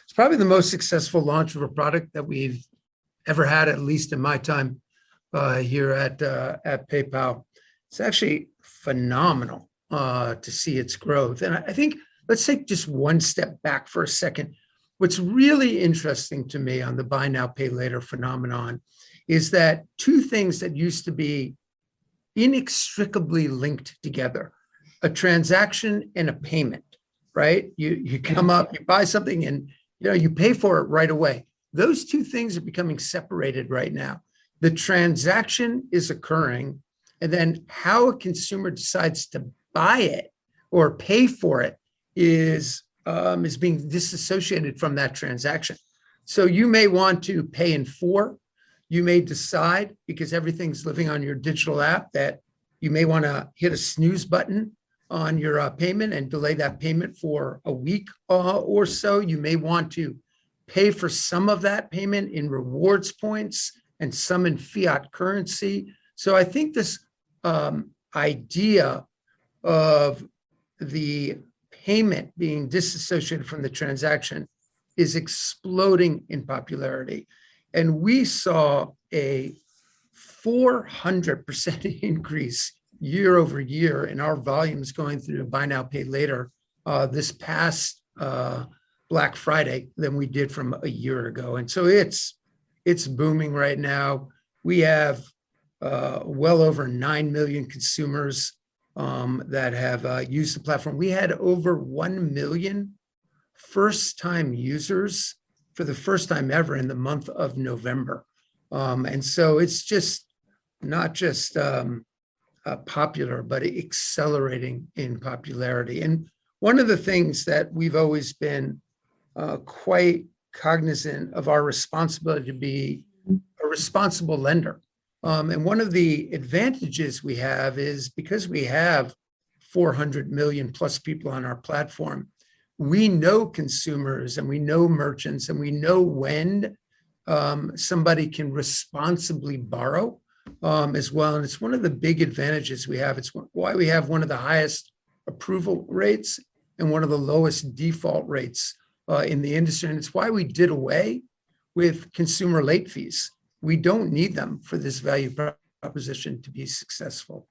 It's probably the most successful launch of a product that we've ever had, at least in my time here at PayPal. It's actually phenomenal to see its growth. And I think let's take just one step back for a second. What's really interesting to me on the buy now, pay later phenomenon is that two things that used to be inextricably linked together, a transaction and a payment, right? You come up, you buy something, and you pay for it right away. Those two things are becoming separated right now. The transaction is occurring, and then how a consumer decides to buy it or pay for it is being disassociated from that transaction. So you may want to pay in full. You may decide, because everything's living on your digital app, that you may want to hit a snooze button on your payment and delay that payment for a week or so. You may want to pay for some of that payment in rewards points and some in fiat currency. So I think this idea of the payment being disassociated from the transaction is exploding in popularity. And we saw a 400% increase year over year in our volumes going through buy now, pay later this past Black Friday than we did from a year ago. And so it's booming right now. We have well over 9 million consumers that have used the platform. We had over 1 million first-time users for the first time ever in the month of November. And so it's just not just popular, but accelerating in popularity. And one of the things that we've always been quite cognizant of our responsibility to be a responsible lender. And one of the advantages we have is because we have 400 million plus people on our platform, we know consumers and we know merchants and we know when somebody can responsibly borrow as well. And it's one of the big advantages we have. It's why we have one of the highest approval rates and one of the lowest default rates in the industry. And it's why we did away with consumer late fees. We don't need them for this value proposition to be successful.